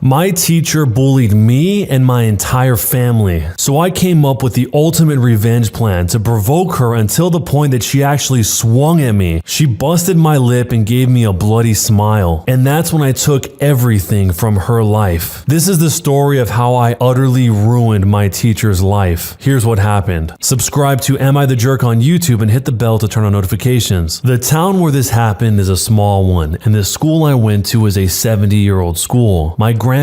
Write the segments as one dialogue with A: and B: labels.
A: My teacher bullied me and my entire family, so I came up with the ultimate revenge plan to provoke her until the point that she actually swung at me. She busted my lip and gave me a bloody smile, and that's when I took everything from her life. This is the story of how I utterly ruined my teacher's life. Here's what happened. Subscribe to Am I the Jerk on YouTube and hit the bell to turn on notifications. The town where this happened is a small one, and the school I went to is a 70-year-old school. My granddad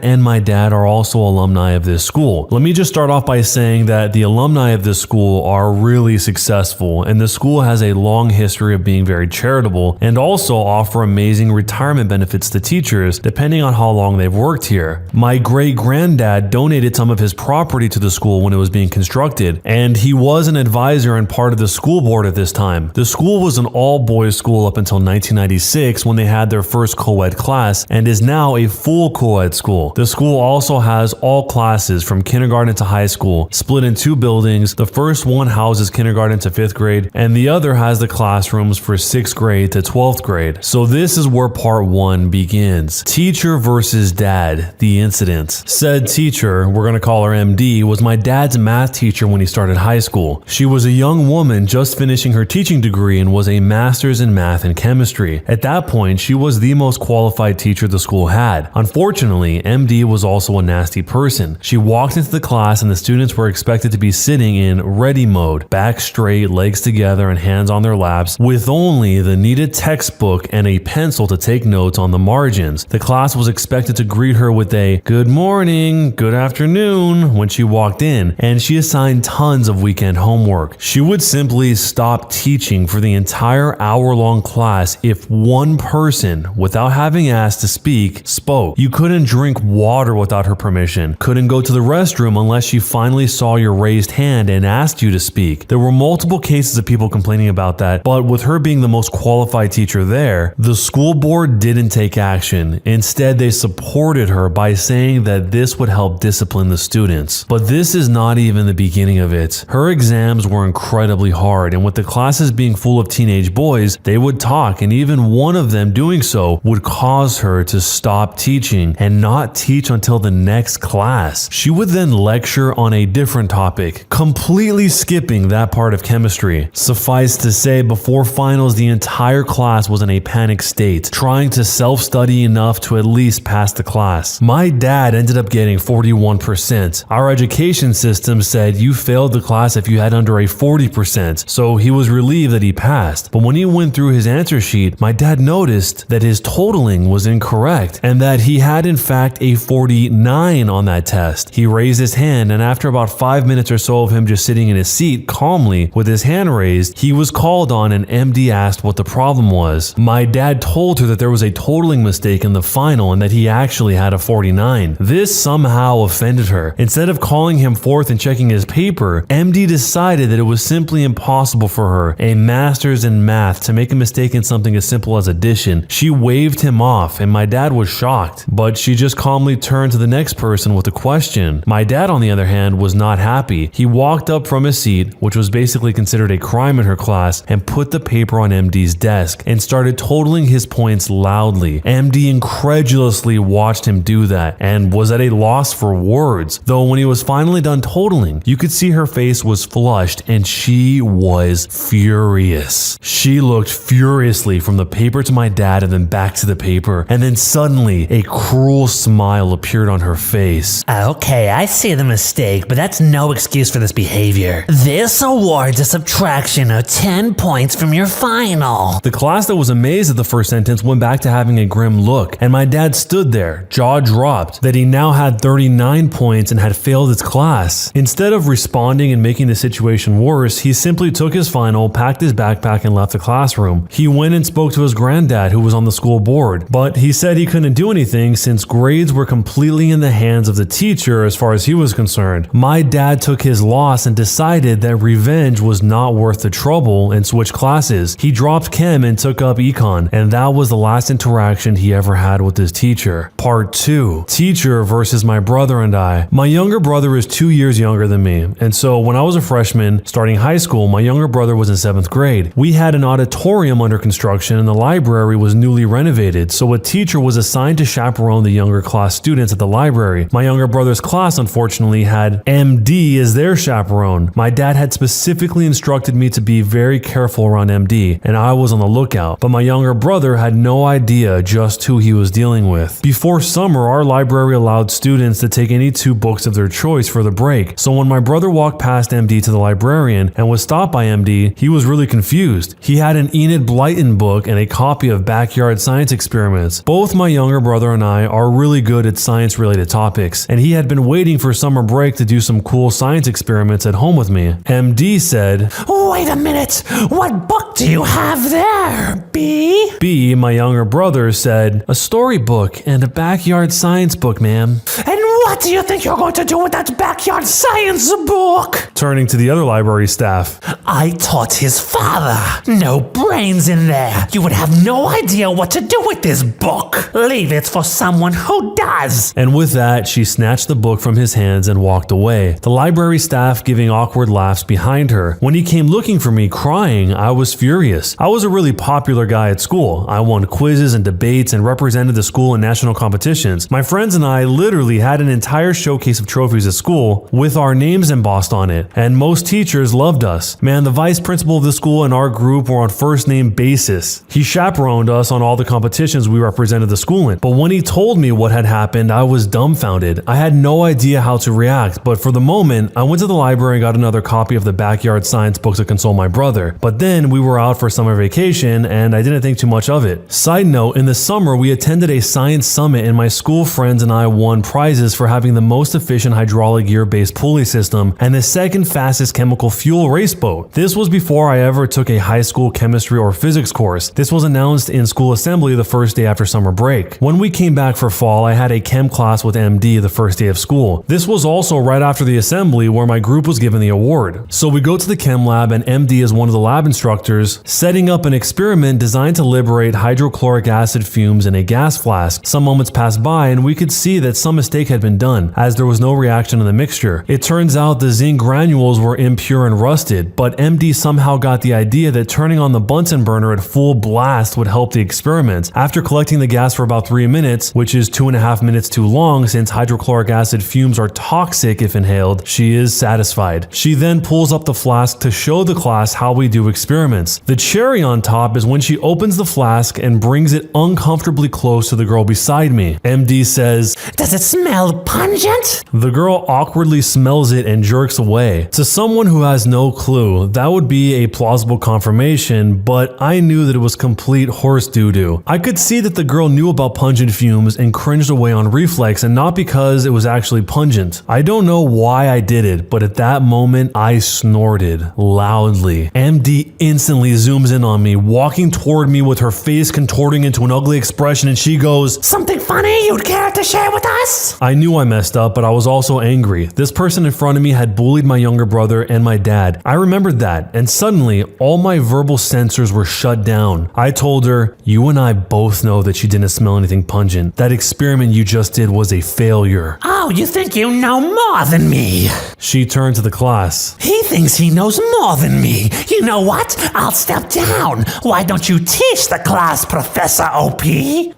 A: and my dad are also alumni of this school. Let me just start off by saying that the alumni of this school are really successful, and the school has a long history of being very charitable and also offer amazing retirement benefits to teachers depending on how long they've worked here. My great-granddad donated some of his property to the school when it was being constructed, and he was an advisor and part of the school board at this time. The school was an all-boys school up until 1996 when they had their first co-ed class and is now a full co-ed school. The school also has all classes from kindergarten to high school, split in two buildings. The first one houses kindergarten to 5th grade, and the other has the classrooms for 6th grade to 12th grade. So this is where part 1 begins. Teacher versus dad, the incident. Said teacher, we're going to call her MD, was my dad's math teacher when he started high school. She was a young woman just finishing her teaching degree and was a master's in math and chemistry. At that point, she was the most qualified teacher the school had. Unfortunately, MD was also a nasty person. She walked into the class and the students were expected to be sitting in ready mode, back straight, legs together, and hands on their laps, with only the needed textbook and a pencil to take notes on the margins. The class was expected to greet her with a good morning, good afternoon when she walked in, and she assigned tons of weekend homework. She would simply stop teaching for the entire hour-long class if one person, without having asked to speak, spoke. You couldn't drink water without her permission, couldn't go to the restroom unless she finally saw your raised hand and asked you to speak. There were multiple cases of people complaining about that, but with her being the most qualified teacher there, the school board didn't take action. Instead, they supported her by saying that this would help discipline the students. But this is not even the beginning of it. Her exams were incredibly hard, and with the classes being full of teenage boys, they would talk, and even one of them doing so would cause her to stop teaching and not teach until the next class. She would then lecture on a different topic, completely skipping that part of chemistry. Suffice to say, before finals, the entire class was in a panic state, trying to self-study enough to at least pass the class. My dad ended up getting 41%. Our education system said you failed the class if you had under a 40%, so he was relieved that he passed. But when he went through his answer sheet, my dad noticed that his totaling was incorrect and that he had in fact a 49 on that test. He raised his hand, and after about 5 minutes or so of him just sitting in his seat calmly with his hand raised, he was called on and MD asked what the problem was. My dad told her that there was a totaling mistake in the final and that he actually had a 49. This somehow offended her. Instead of calling him forth and checking his paper, MD decided that it was simply impossible for her, a master's in math, to make a mistake in something as simple as addition. She waved him off, and my dad was shocked, but she just calmly turned to the next person with a question. My dad, on the other hand, was not happy. He walked up from his seat, which was basically considered a crime in her class, and put the paper on MD's desk and started totaling his points loudly. MD incredulously watched him do that and was at a loss for words, though when he was finally done totaling, you could see her face was flushed and she was furious. She looked furiously from the paper to my dad and then back to the paper, and then suddenly a cruel smile appeared on her face.
B: Okay, I see the mistake, but that's no excuse for this behavior. This awards a subtraction of 10 points from your final.
A: The class that was amazed at the first sentence went back to having a grim look, and my dad stood there, jaw dropped, that he now had 39 points and had failed his class. Instead of responding and making the situation worse, he simply took his final, packed his backpack, and left the classroom. He went and spoke to his granddad, who was on the school board, but he said he couldn't do anything since grades were completely in the hands of the teacher as far as he was concerned. My dad took his loss and decided that revenge was not worth the trouble and switched classes. He dropped chem and took up econ, and that was the last interaction he ever had with his teacher. Part 2. Teacher versus my brother and I. My younger brother is 2 years younger than me, and so when I was a freshman starting high school, my younger brother was in 7th grade. We had an auditorium under construction and the library was newly renovated, so a teacher was assigned to chaperone the younger class students at the library. My younger brother's class, unfortunately, had MD as their chaperone. My dad had specifically instructed me to be very careful around MD, and I was on the lookout, but my younger brother had no idea just who he was dealing with. Before summer, our library allowed students to take any 2 books of their choice for the break, so when my brother walked past MD to the librarian and was stopped by MD, he was really confused. He had an Enid Blyton book and a copy of Backyard Science Experiments. Both my younger brother and I are really good at science-related topics, and he had been waiting for summer break to do some cool science experiments at home with me. MD said,
B: Wait a minute, what book do you have there, B?
A: B, my younger brother, said, a storybook and a backyard science book, ma'am.
B: And what do you think you're going to do with that backyard science book?
A: Turning to the other library staff,
B: I taught his father. No brains in there. You would have no idea what to do with this book. Leave it for someone who does.
A: and with that, she snatched the book from his hands and walked away, the library staff giving awkward laughs behind her. When he came looking for me crying, I was furious. I was a really popular guy at school. I won quizzes and debates and represented the school in national competitions. My friends and I literally had an entire showcase of trophies at school with our names embossed on it, and most teachers loved us. Man, the vice principal of the school and our group were on first name basis. He chaperoned us on all the competitions we represented the school in, but when he told me what had happened, I was dumbfounded. I had no idea how to react, but for the moment, I went to the library and got another copy of the Backyard Science book to console my brother. But then we were out for summer vacation and I didn't think too much of it. Side note, in the summer, we attended a science summit and my school friends and I won prizes for having the most efficient hydraulic gear-based pulley system and the second fastest chemical fuel race boat. This was before I ever took a high school chemistry or physics course. This was announced in school assembly the first day after summer break. When we came back for fall, I had a chem class with MD the first day of school. This was also right after the assembly where my group was given the award. So we go to the chem lab and MD is one of the lab instructors setting up an experiment designed to liberate hydrochloric acid fumes in a gas flask. Some moments passed by and we could see that some mistake had been done as there was no reaction in the mixture. It turns out the zinc granules were impure and rusted, but MD somehow got the idea that turning on the Bunsen burner at full blast would help the experiment. After collecting the gas for about 3 minutes, which is 2.5 minutes too long since hydrochloric acid fumes are toxic if inhaled, she is satisfied. She then pulls up the flask to show the class how we do experiments. The cherry on top is when she opens the flask and brings it uncomfortably close to the girl beside me. MD says,
B: Does it smell pungent?
A: the girl awkwardly smells it and jerks away. To someone who has no clue, that would be a plausible confirmation, but I knew that it was complete horse doo-doo. I could see that the girl knew about pungent fumes and cringed away on reflex, and not because it was actually pungent. I don't know why I did it, but at that moment, I snorted loudly. MD instantly zooms in on me, walking toward me with her face contorting into an ugly expression, and she goes,
B: Something funny you'd care to share with us?
A: I knew I messed up, but I was also angry. This person in front of me had bullied my younger brother and my dad. I remembered that, and suddenly, all my verbal sensors were shut down. I told her, you and I both know that you didn't smell anything pungent. That experiment you just did was a failure.
B: Oh, you think you know more than me?
A: She turned to the class.
B: He thinks he knows more than me. You know what? I'll step down. Why don't you teach the class, Professor OP?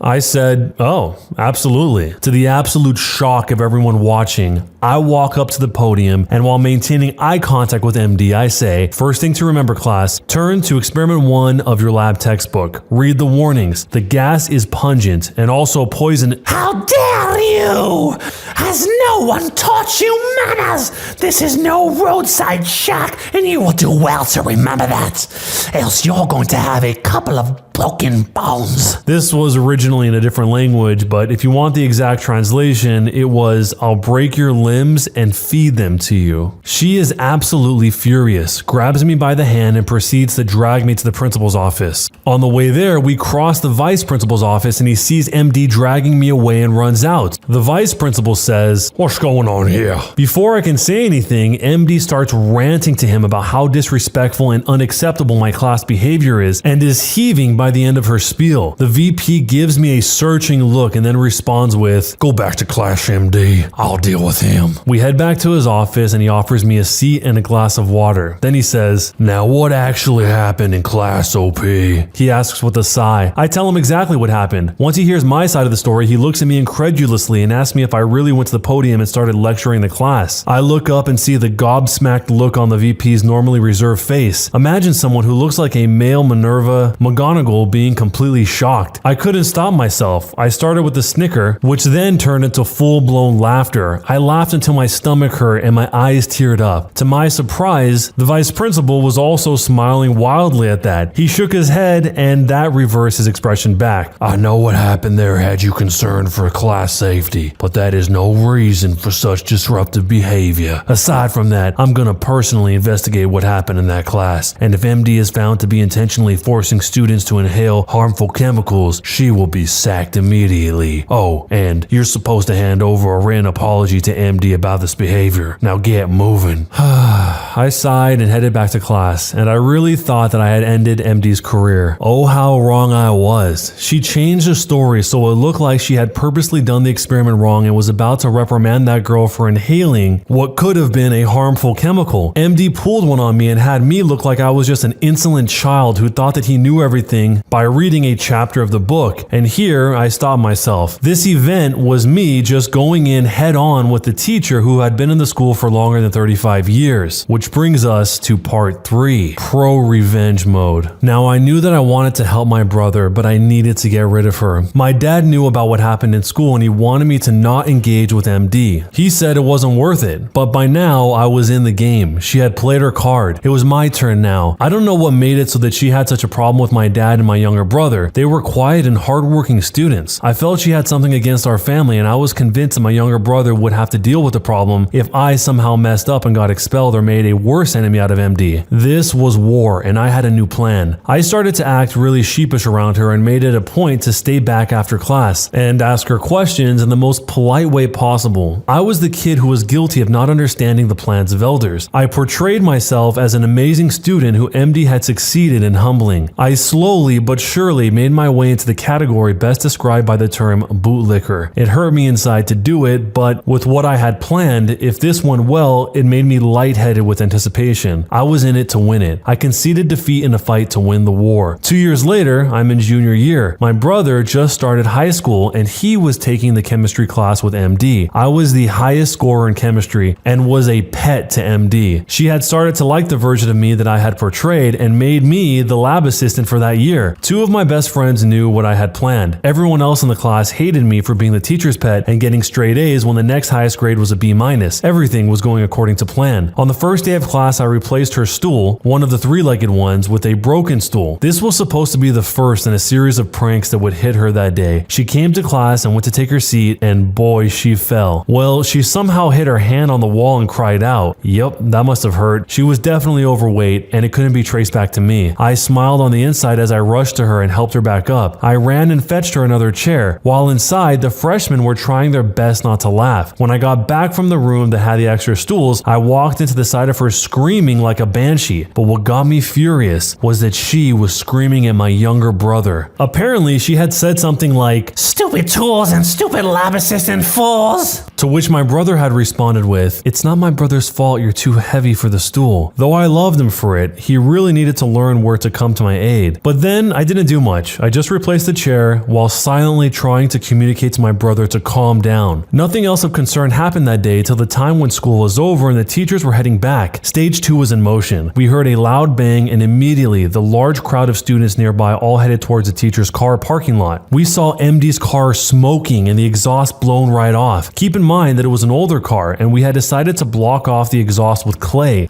A: I said, oh, absolutely. To the absolute shock of everyone watching, I walk up to the podium and while maintaining eye contact with MD, I say, first thing to remember class, turn to experiment 1 of your lab textbook. Read the warnings. The gas is pungent and also poison.
B: How dare you! Has no one taught you manners? This is no roadside shack, and you will do well to remember that. Else you're going to have a couple of broken bones.
A: This was originally in a different language, but if you want the exact translation, it was, I'll break your limbs and feed them to you. She is absolutely furious, grabs me by the hand and proceeds to drag me to the principal's office. On the way there, we cross the vice principal's office and he sees MD dragging me away and runs out. The vice principal says, what What's going on here? Before I can say anything, MD starts ranting to him about how disrespectful and unacceptable my class behavior is and is heaving by the end of her spiel. The VP gives me a searching look and then responds with, "Go back to class, MD. I'll deal with him." We head back to his office and he offers me a seat and a glass of water. Then he says, "Now what actually happened in class, OP?" He asks with a sigh. I tell him exactly what happened. Once he hears my side of the story, he looks at me incredulously and asks me if I really went to the podium and started lecturing the class. I look up and see the gobsmacked look on the VP's normally reserved face. Imagine someone who looks like a male Minerva McGonagall being completely shocked. I couldn't stop myself. I started with a snicker, which then turned into full-blown laughter. I laughed until my stomach hurt and my eyes teared up. To my surprise, the vice principal was also smiling wildly at that. He shook his head and that reversed his expression back. "I know what happened there had you concerned for class safety, but that is no reason for such disruptive behavior. Aside from that, I'm gonna personally investigate what happened in that class, and if MD is found to be intentionally forcing students to inhale harmful chemicals, she will be sacked immediately. Oh, and you're supposed to hand over a written apology to MD about this behavior. Now get moving." I sighed and headed back to class, and I really thought that I had ended MD's career. Oh, how wrong I was. She changed the story so it looked like she had purposely done the experiment wrong and was about to reprimand that girl for inhaling what could have been a harmful chemical. MD pulled one on me and had me look like I was just an insolent child who thought that he knew everything by reading a chapter of the book. And here I stopped myself. This event was me just going in head on with the teacher who had been in the school for longer than 35 years. Which brings us to part 3, pro-revenge mode. Now I knew that I wanted to help my brother, but I needed to get rid of her. My dad knew about what happened in school and he wanted me to not engage with MD. He said it wasn't worth it, but by now I was in the game. She had played her card. It was my turn now. I don't know what made it so that she had such a problem with my dad and my younger brother. They were quiet and hardworking students. I felt she had something against our family and I was convinced that my younger brother would have to deal with the problem if I somehow messed up and got expelled or made a worse enemy out of MD. This was war and I had a new plan. I started to act really sheepish around her and made it a point to stay back after class and ask her questions in the most polite way possible. I was the kid who was guilty of not understanding the plans of elders. I portrayed myself as an amazing student who MD had succeeded in humbling. I slowly but surely made my way into the category best described by the term bootlicker. It hurt me inside to do it, but with what I had planned, if this went well, it made me lightheaded with anticipation. I was in it to win it. I conceded defeat in a fight to win the war. 2 years later, I'm in junior year. My brother just started high school and he was taking the chemistry class with MD. I was the highest scorer in chemistry and was a pet to MD. She had started to like the version of me that I had portrayed and made me the lab assistant for that year. 2 of my best friends knew what I had planned. Everyone else in the class hated me for being the teacher's pet and getting straight A's when the next highest grade was a B-. Everything was going according to plan. On the first day of class, I replaced her stool, one of the 3-legged ones, with a broken stool. This was supposed to be the first in a series of pranks that would hit her that day. She came to class and went to take her seat, and boy, she fell. Well, she somehow hit her hand on the wall and cried out. Yep, that must have hurt. She was definitely overweight, and it couldn't be traced back to me. I smiled on the inside as I rushed to her and helped her back up. I ran and fetched her another chair. While inside, the freshmen were trying their best not to laugh. When I got back from the room that had the extra stools, I walked into the side of her screaming like a banshee. But what got me furious was that she was screaming at my younger brother. Apparently, she had said something like,
B: "Stupid tools and stupid lab assistant fools."
A: To which my brother had responded with, "It's not my brother's fault you're too heavy for the stool." Though I loved him for it, he really needed to learn where to come to my aid. But then I didn't do much. I just replaced the chair while silently trying to communicate to my brother to calm down. Nothing else of concern happened that day till the time when school was over and the teachers were heading back. Stage 2 was in motion. We heard a loud bang and immediately the large crowd of students nearby all headed towards the teacher's car parking lot. We saw MD's car smoking and the exhaust blown right off. Keep in mind that it was an older car and we had decided to block off the exhaust with clay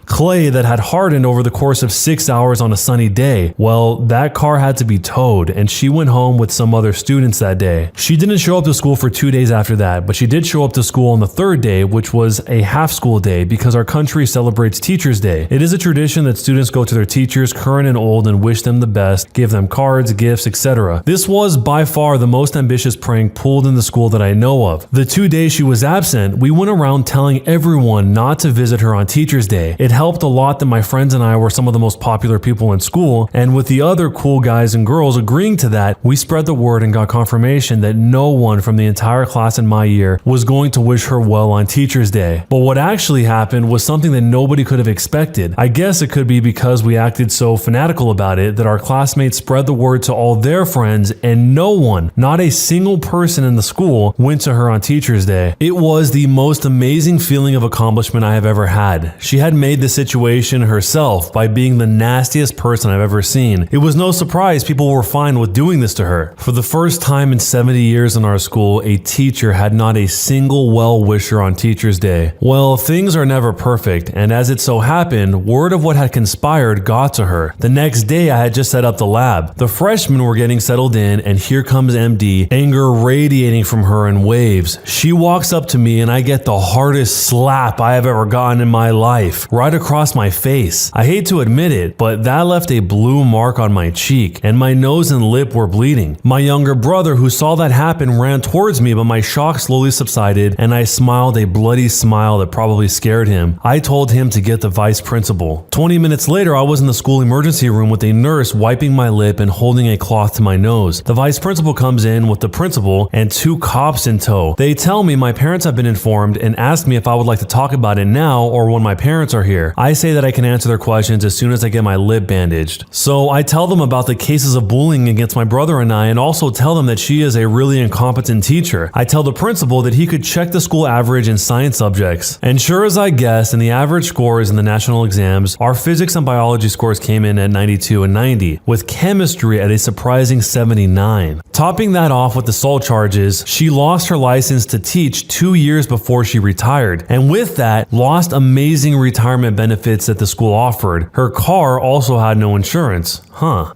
A: that had hardened over the course of 6 hours on a sunny day. Well, that car had to be towed and she went home with some other students that day. She didn't show up to school for 2 days after that, but she did show up to school on the 3rd day, which was a half school day because our country celebrates Teachers Day. It is a tradition that students go to their teachers, current and old, and wish them the best, give them cards, gifts, etc. This was by far the most ambitious prank pulled in the school that I know of. The 2 days she was absent, we went around telling everyone not to visit her on Teacher's Day. It helped a lot that my friends and I were some of the most popular people in school, and with the other cool guys and girls agreeing to that, we spread the word and got confirmation that no one from the entire class in my year was going to wish her well on Teacher's Day. But what actually happened was something that nobody could have expected. I guess it could be because we acted so fanatical about it that our classmates spread the word to all their friends, and no one, not a single person in the school, went to her on Teacher's Day. It was the most amazing feeling of accomplishment I have ever had. She had made the situation herself by being the nastiest person I've ever seen. It was no surprise people were fine with doing this to her. For the first time in 70 years in our school, a teacher had not a single well-wisher on Teacher's Day. Well, things are never perfect, and as it so happened, word of what had conspired got to her. The next day, I had just set up the lab. The freshmen were getting settled in, and here comes MD, anger radiating from her in waves. She walks up to me, and I get the hardest slap I have ever gotten in my life, right across my face. I hate to admit it, but that left a blue mark on my cheek, and my nose and lip were bleeding. My younger brother, who saw that happen, ran towards me, but my shock slowly subsided, and I smiled a bloody smile that probably scared him. I told him to get the vice principal. 20 minutes later, I was in the school emergency room with a nurse wiping my lip and holding a cloth to my nose. The vice principal comes in with the principal and 2 cops in tow. They tell me my parents have been informed and ask me if I would like to talk about it now or when my parents are here. I say that I can answer their questions as soon as I get my lip bandaged. So I tell them about the cases of bullying against my brother and I, and also tell them that she is a really incompetent teacher. I tell the principal that he could check the school average in science subjects. And sure as I guessed, in the average scores in the national exams, our physics and biology scores came in at 92 and 90, with chemistry at a surprising 79. Topping that off with assault charges, she lost her license to teach 2 years before she retired, and with that, lost amazing retirement benefits that the school offered. Her car also had no insurance.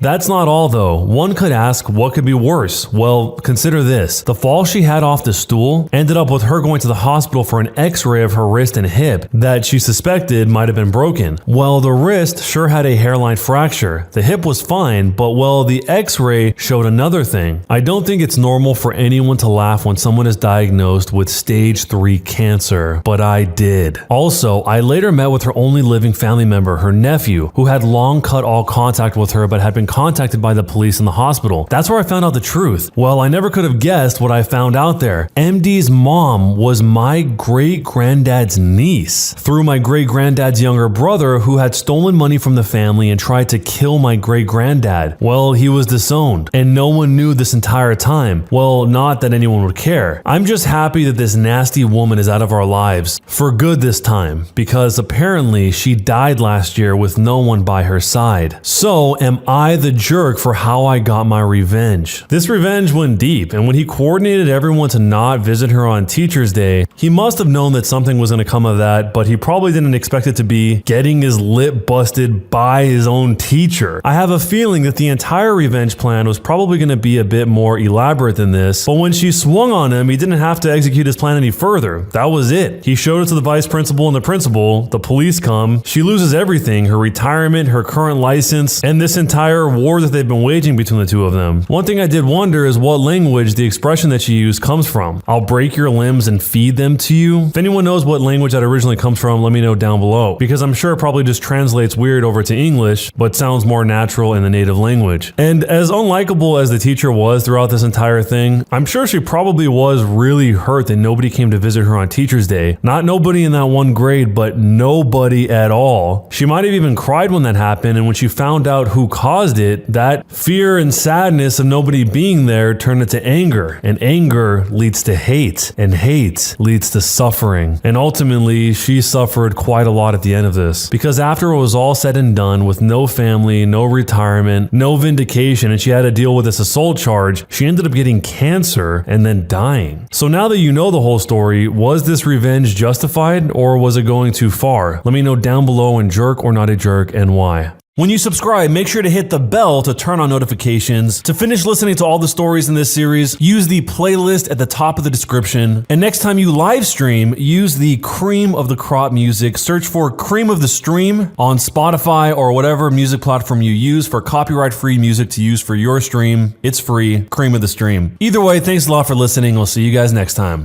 A: That's not all though. One could ask, what could be worse? Well, consider this. The fall she had off the stool ended up with her going to the hospital for an x-ray of her wrist and hip that she suspected might have been broken. Well, the wrist sure had a hairline fracture. The hip was fine, but well, the x-ray showed another thing. I don't think it's normal for anyone to laugh when someone is diagnosed with stage 3 cancer, but I did. Also, I later met with her only living family member, her nephew, who had long cut all contact with her but had been contacted by the police in the hospital. That's where I found out the truth. Well, I never could have guessed what I found out there. MD's mom was my great-granddad's niece, through my great-granddad's younger brother who had stolen money from the family and tried to kill my great-granddad. Well, he was disowned, and no one knew this entire time. Well, not that anyone would care. I'm just happy that this nasty woman is out of our lives, for good this time, because apparently she died last year with no one by her side. So, am I the jerk for how I got my revenge? This revenge went deep, and when he coordinated everyone to not visit her on Teacher's Day, he must have known that something was going to come of that, but he probably didn't expect it to be getting his lip busted by his own teacher. I have a feeling that the entire revenge plan was probably going to be a bit more elaborate than this, but when she swung on him, he didn't have to execute his plan any further. That was it. He showed it to the vice principal and the principal, the police come, she loses everything, her retirement, her current license, and this entire war that they've been waging between the two of them. One thing I did wonder is what language the expression that she used comes from. I'll break your limbs and feed them to you. If anyone knows what language that originally comes from, let me know down below, because I'm sure it probably just translates weird over to English, but sounds more natural in the native language. And as unlikable as the teacher was throughout this entire thing, I'm sure she probably was really hurt that nobody came to visit her on Teacher's Day. Not nobody in that one grade, but nobody at all. She might have even cried when that happened, and when she found out who caused it, that fear and sadness of nobody being there turned into anger, and anger leads to hate, and hate leads to suffering. And ultimately, she suffered quite a lot at the end of this, because after it was all said and done, with no family, no retirement, no vindication, and she had to deal with this assault charge, she ended up getting cancer and then dying. So now that you know the whole story, was this revenge justified, or was it going too far? Let me know down below in jerk or not a jerk, and why. When you subscribe, make sure to hit the bell to turn on notifications. To finish listening to all the stories in this series, use the playlist at the top of the description. And next time you live stream, use the cream of the crop music. Search for Cream of the Stream on Spotify or whatever music platform you use for copyright-free music to use for your stream. It's free, Cream of the Stream. Either way, thanks a lot for listening. I'll see you guys next time.